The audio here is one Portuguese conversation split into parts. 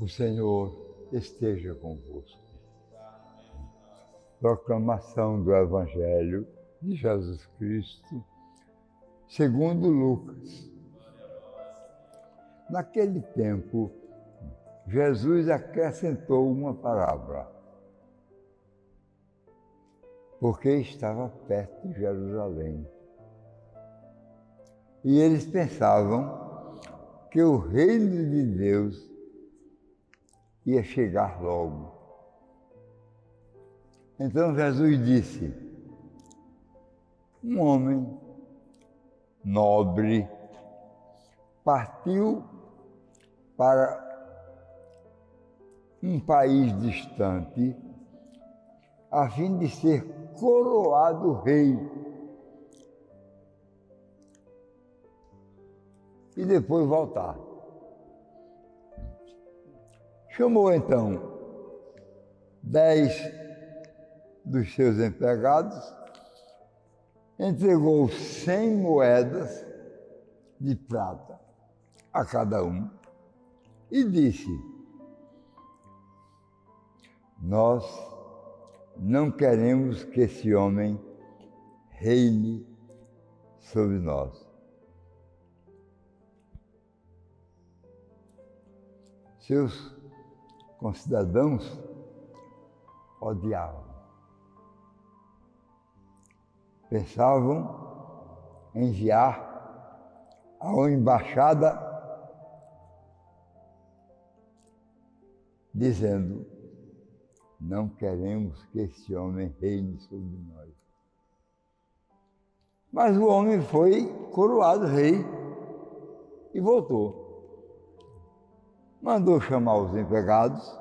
O Senhor esteja convosco. Proclamação do Evangelho de Jesus Cristo, segundo Lucas. Naquele tempo, Jesus acrescentou uma parábola, porque estava perto de Jerusalém. E eles pensavam que o reino de Deus ia chegar logo. Então Jesus disse: um homem nobre partiu para um país distante a fim de ser coroado rei e depois voltar. Chamou então 10 dos seus empregados, entregou 100 moedas de prata a cada um e disse: nós não queremos que esse homem reine sobre nós. Seus concidadãos odiavam. Pensavam em enviar a uma embaixada dizendo: não queremos que esse homem reine sobre nós. Mas o homem foi coroado rei e voltou. Mandou chamar os empregados,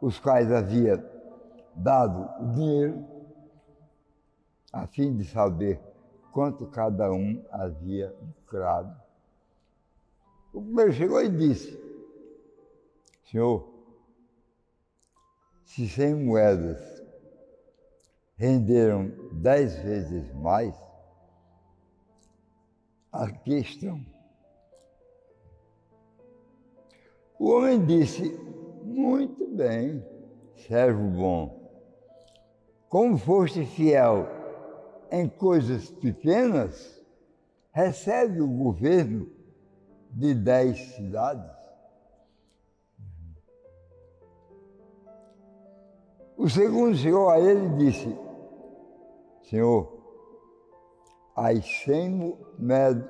os quais havia dado o dinheiro, a fim de saber quanto cada um havia lucrado. O primeiro chegou e disse: Senhor, se 100 moedas renderam 10 vezes mais, aqui estão. O homem disse: muito bem, servo bom. Como foste fiel em coisas pequenas, recebe o governo de 10 cidades. O segundo chegou a ele e disse: Senhor, as 100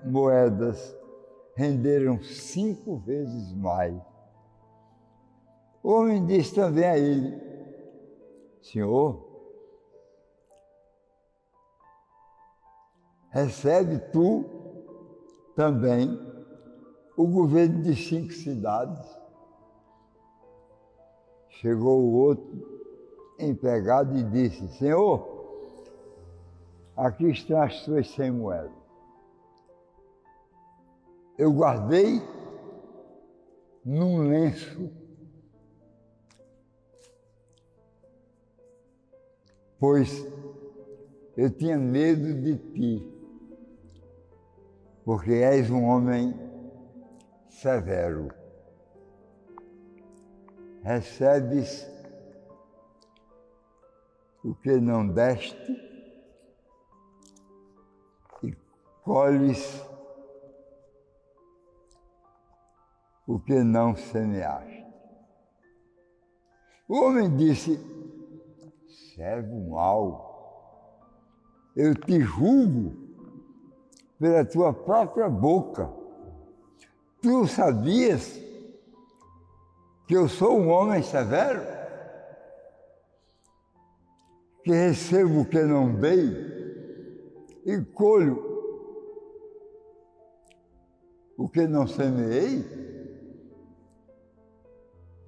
moedas renderam 5 vezes mais. O homem disse também a ele: Senhor, recebe tu também o governo de 5 cidades. Chegou o outro empregado e disse: Senhor, aqui estão as suas 100 moedas. Eu guardei num lenço, pois eu tinha medo de ti, porque és um homem severo. Recebes o que não deste e colhes o que não semeaste. O homem disse: servo mau, eu te julgo pela tua própria boca. Tu sabias que eu sou um homem severo, que recebo o que não dei e colho o que não semeei?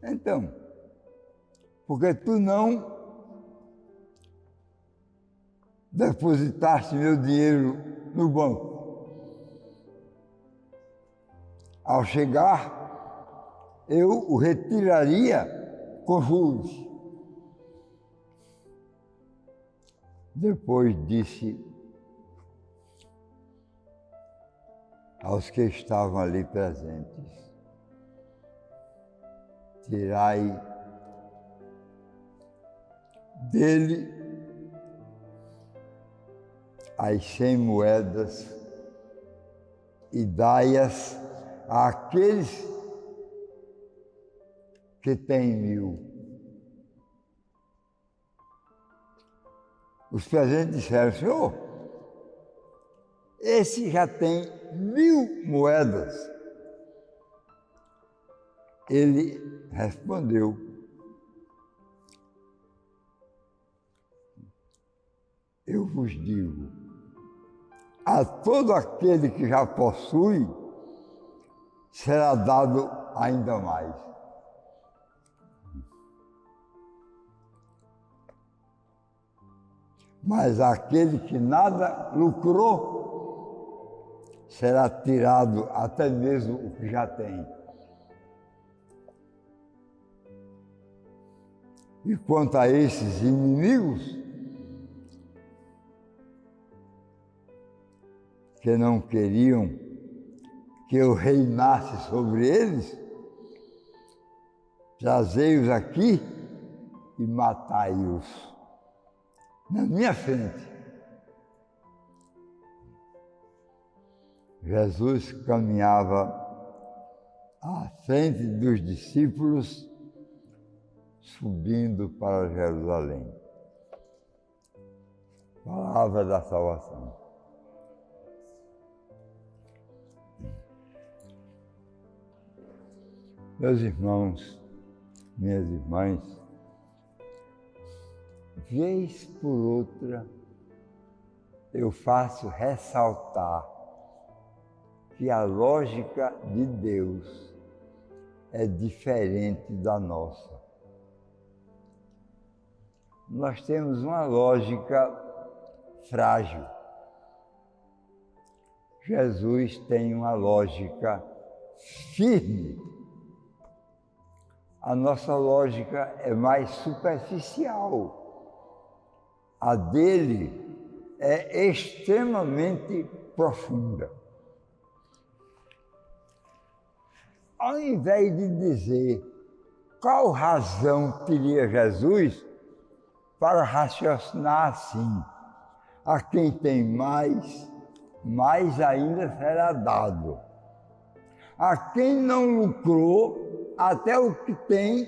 Então, porque tu não depositaste meu dinheiro no banco, ao chegar, eu o retiraria com juros. Depois disse aos que estavam ali presentes: tirai dele as 100 moedas e dai-as àqueles que têm 1000. Os presentes disseram: Senhor, esse já tem 1000 moedas. Ele respondeu: eu vos digo, a todo aquele que já possui, será dado ainda mais. Mas aquele que nada lucrou, será tirado até mesmo o que já tem. E quanto a esses inimigos, que não queriam que eu reinasse sobre eles, trazei-os aqui e matai-os na minha frente. Jesus caminhava à frente dos discípulos, subindo para Jerusalém. Palavra da salvação. Meus irmãos, minhas irmãs, vez por outra eu faço ressaltar que a lógica de Deus é diferente da nossa. Nós temos uma lógica frágil. Jesus tem uma lógica firme. A nossa lógica é mais superficial. A dele é extremamente profunda. Ao invés de dizer qual razão teria Jesus para raciocinar assim: a quem tem mais, mais ainda será dado. A quem não lucrou, até o que tem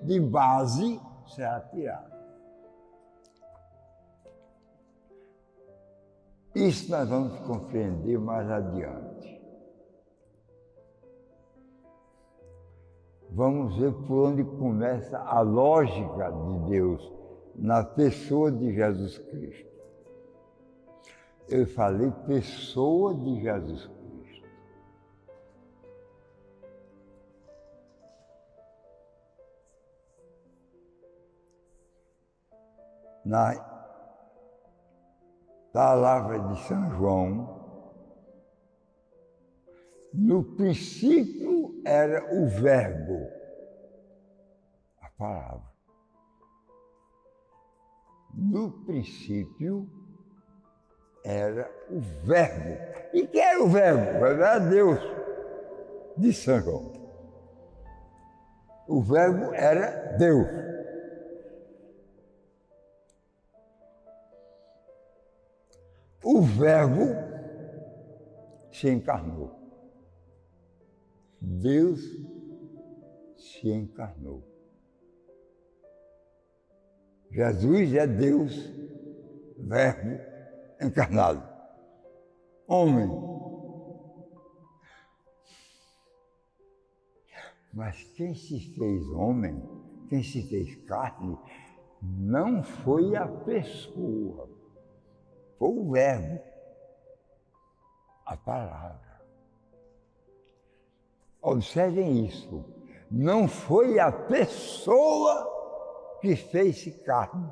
de base será tirado. Isso nós vamos compreender mais adiante. Vamos ver por onde começa a lógica de Deus na pessoa de Jesus Cristo. Eu falei pessoa de Jesus Cristo. Na palavra de São João, no princípio era o Verbo, a palavra. No princípio era o Verbo. E quem era o Verbo? Era Deus, de São João. O Verbo era Deus. O Verbo se encarnou. Deus se encarnou. Jesus é Deus, Verbo encarnado. Homem. Mas quem se fez homem, quem se fez carne, não foi a pessoa. Foi o Verbo, a palavra. Observem isso. Não foi a pessoa que fez-se carne.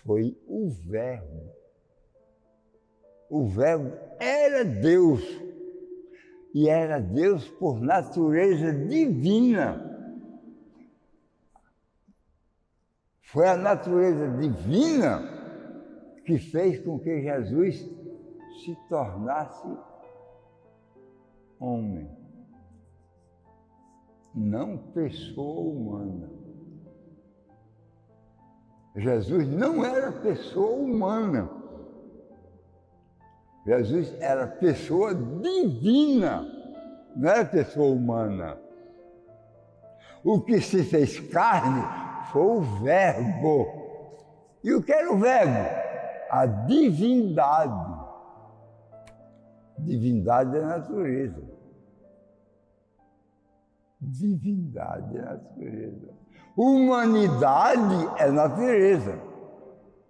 Foi o Verbo. O Verbo era Deus. E era Deus por natureza divina. Foi a natureza divina que fez com que Jesus se tornasse homem. não pessoa humana. Jesus não era pessoa humana. Jesus era pessoa divina, não era pessoa humana. O que se fez carne foi o Verbo. E o que era o Verbo? A divindade. Divindade é natureza. Divindade é natureza. Humanidade é natureza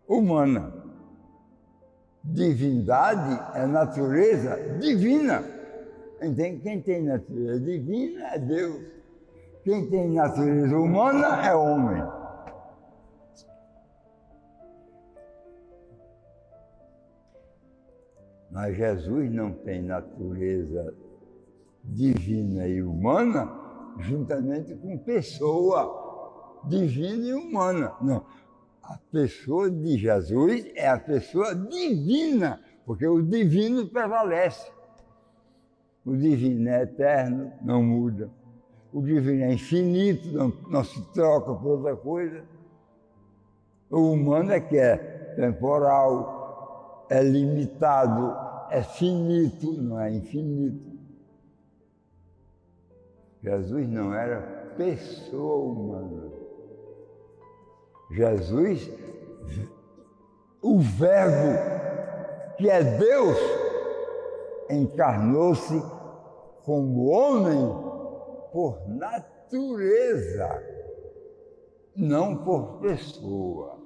humana. Divindade é natureza divina. Então, quem tem natureza divina é Deus. Quem tem natureza humana é homem. Mas Jesus não tem natureza divina e humana juntamente com pessoa divina e humana. Não. A pessoa de Jesus é a pessoa divina, porque o divino prevalece. O divino é eterno, não muda. O divino é infinito, não se troca por outra coisa. O humano é que é temporal, é limitado, é finito, não é infinito. Jesus não era pessoa humana. Jesus, o Verbo, que é Deus, encarnou-se como homem por natureza, não por pessoa.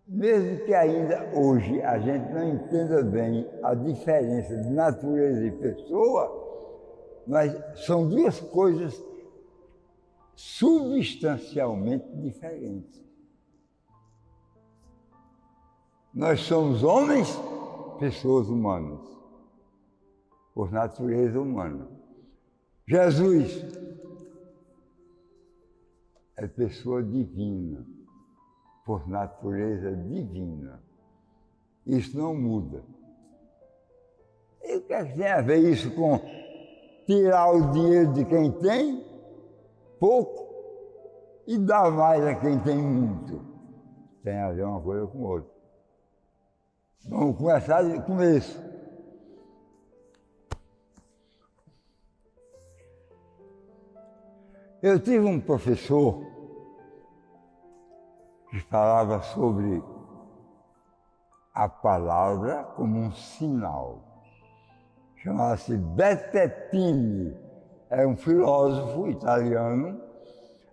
Mesmo que ainda hoje a gente não entenda bem a diferença de natureza e pessoa, mas são duas coisas substancialmente diferentes. Nós somos homens, pessoas humanas, por natureza humana. Jesus é pessoa divina, por natureza divina. Isso não muda. E o que é que tem a ver isso com tirar o dinheiro de quem tem pouco e dar mais a quem tem muito? Tem a ver uma coisa com outra. Vamos começar do começo. Eu tive um professor que falava sobre a palavra como um sinal. Chamava-se Bettini, era um filósofo italiano,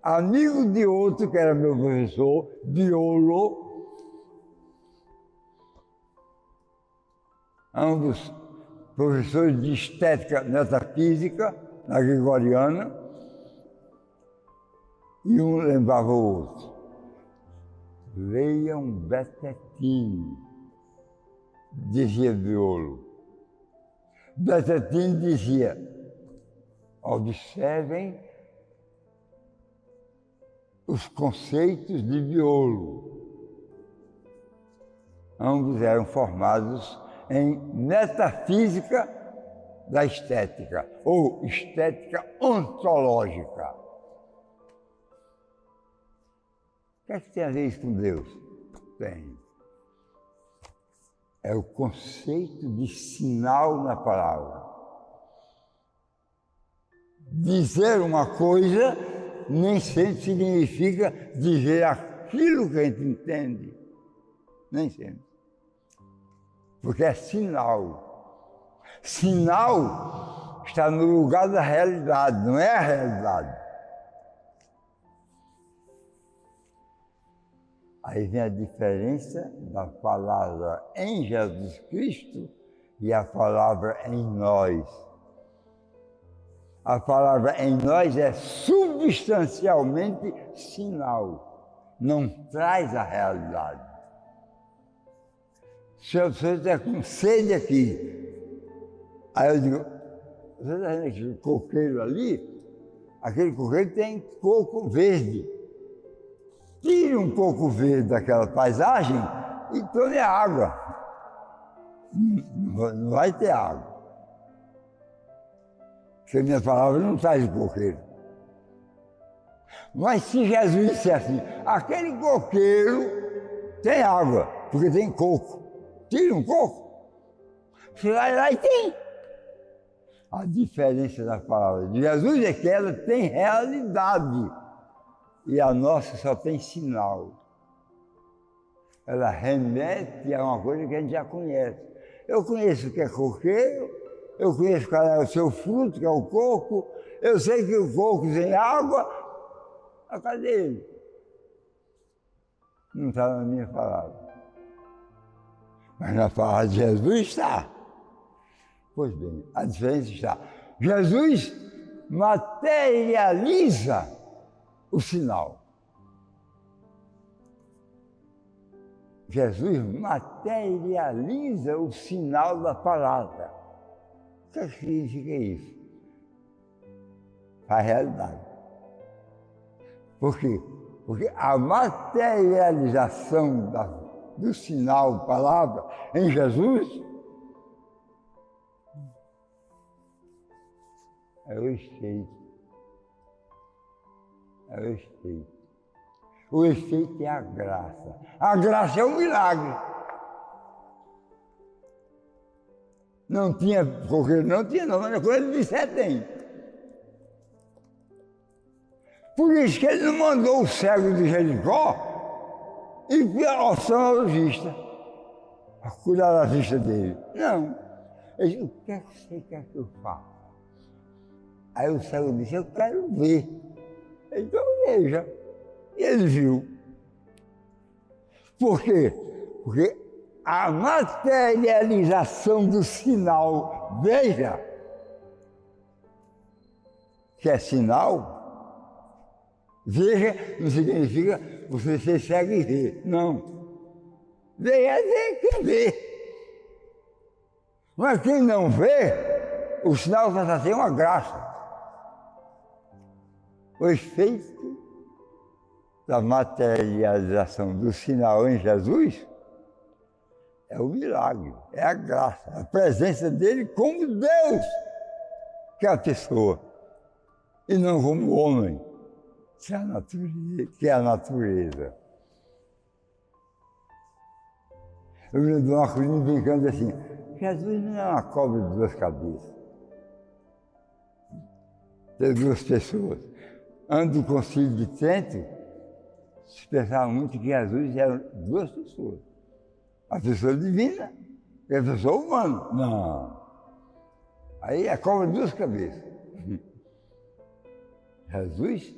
amigo de outro que era meu professor, Biolo, ambos professores de estética metafísica, na Gregoriana, e um lembrava o outro. Leiam Bettini, dizia Biolo. Bettini dizia, observem os conceitos de Biolo. Ambos eram formados em metafísica da estética, ou estética ontológica. O que é que tem a ver isso com Deus? Tem. É o conceito de sinal na palavra. Dizer uma coisa nem sempre significa dizer aquilo que a gente entende. Nem sempre. Porque é sinal. Sinal está no lugar da realidade, não é a realidade. Aí vem a diferença da palavra em Jesus Cristo e a palavra em nós. A palavra em nós é substancialmente sinal, não traz a realidade. Se você está com sede aqui, aí eu digo, você está vendo aquele coqueiro ali? Aquele coqueiro tem coco verde. Tire um coco verde daquela paisagem e tome a água. Não vai ter água. Porque a minha palavra não traz o coqueiro. Mas se Jesus disser assim, aquele coqueiro tem água, porque tem coco. Tira um coco. Você vai lá e tem. A diferença da palavra de Jesus é que ela tem realidade. E a nossa só tem sinal. Ela remete a uma coisa que a gente já conhece. Eu conheço o que é coqueiro, eu conheço qual é o seu fruto, que é o coco, eu sei que o coco tem água, a cadê ele? Não está na minha palavra. Mas na palavra de Jesus está. Pois bem, a diferença está. Jesus materializa o sinal. Jesus materializa o sinal da palavra. O que significa isso? A realidade. Por quê? Porque a materialização do sinal palavra em Jesus é o efeito. É o efeito. O efeito é a graça. A graça é um milagre. Não tinha coqueiro, não tinha não, mas quando ele disser tem. Por isso que ele não mandou o cego de Jericó ir para o oftalmologista para cuidar da vista dele. Não. Ele disse, o que é que você quer que eu faça? Aí o cego disse, eu quero ver. Então veja. E ele viu. Por quê? Porque a materialização do sinal, veja, que é sinal, veja não significa você ser cego e ver, não. Ver é ver quem vê. Mas quem não vê, o sinal passa a ser uma graça. O efeito da materialização do sinal em Jesus é o milagre, é a graça, a presença dele como Deus, que é a pessoa, e não como homem, que é a natureza. Eu me lembro de uma coisa brincando assim, Jesus não é uma cobra de duas cabeças. Tem duas pessoas. Antes do Concílio de Trento, se pensava muito que Jesus era duas pessoas. A pessoa divina e a pessoa humana. Não. Aí é cobra de duas cabeças. Jesus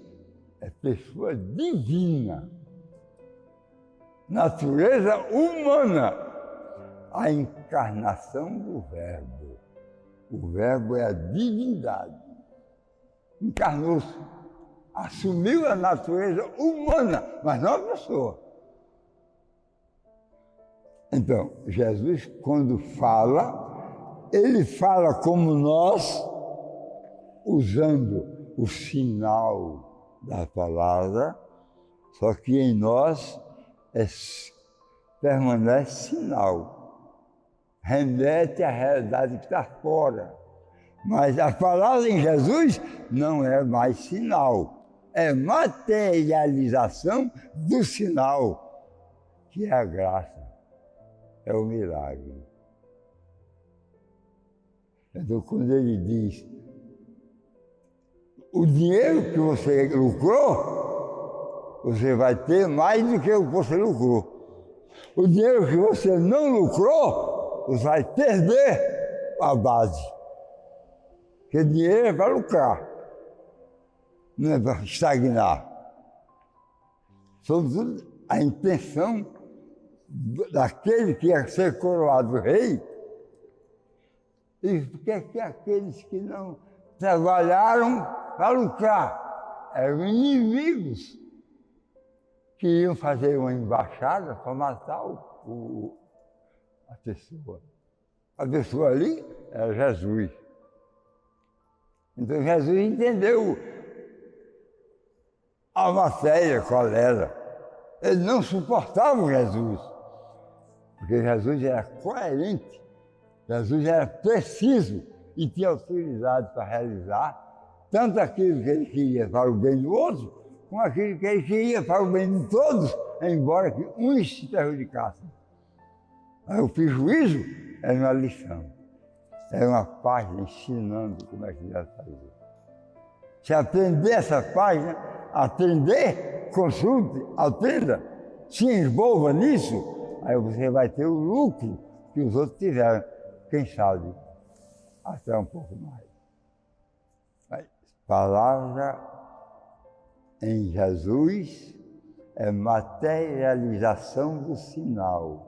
é pessoa divina. Natureza humana. A encarnação do Verbo. O Verbo é a divindade. Encarnou-se. Assumiu a natureza humana, mas não a pessoa. Então, Jesus, quando fala, ele fala como nós, usando o sinal da palavra, só que em nós permanece sinal. Remete à realidade que está fora. Mas a palavra em Jesus não é mais sinal. É materialização do sinal, que é a graça, é o milagre. Então, quando ele diz, o dinheiro que você lucrou, você vai ter mais do que o que você lucrou. O dinheiro que você não lucrou, você vai perder a base. Porque dinheiro é para lucrar. Não é para estagnar. Sobretudo a intenção daquele que ia ser coroado rei, e porque que aqueles que não trabalharam para lucrar eram inimigos que iam fazer uma embaixada para matar a pessoa. A pessoa ali era Jesus. Então Jesus entendeu a matéria qual era. Ele não suportava Jesus, porque Jesus era coerente, Jesus era preciso e tinha autoridade para realizar tanto aquilo que ele queria para o bem do outro, como aquilo que ele queria para o bem de todos, embora que uns se prejudicassem. Aí o prejuízo era uma lição, era uma página ensinando como é que deve fazer. Se aprender essa página, aprender, consulte, aprenda, se envolva nisso, aí você vai ter o lucro que os outros tiveram, quem sabe, até um pouco mais. Palavra em Jesus é materialização do sinal.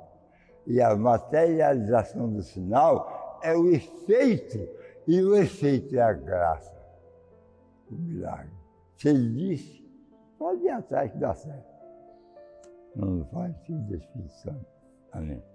E a materialização do sinal é o efeito, e o efeito é a graça, o milagre. Se ele disse, pode ir atrás que dá certo. Não faz, Filho do Espírito Santo. Amém.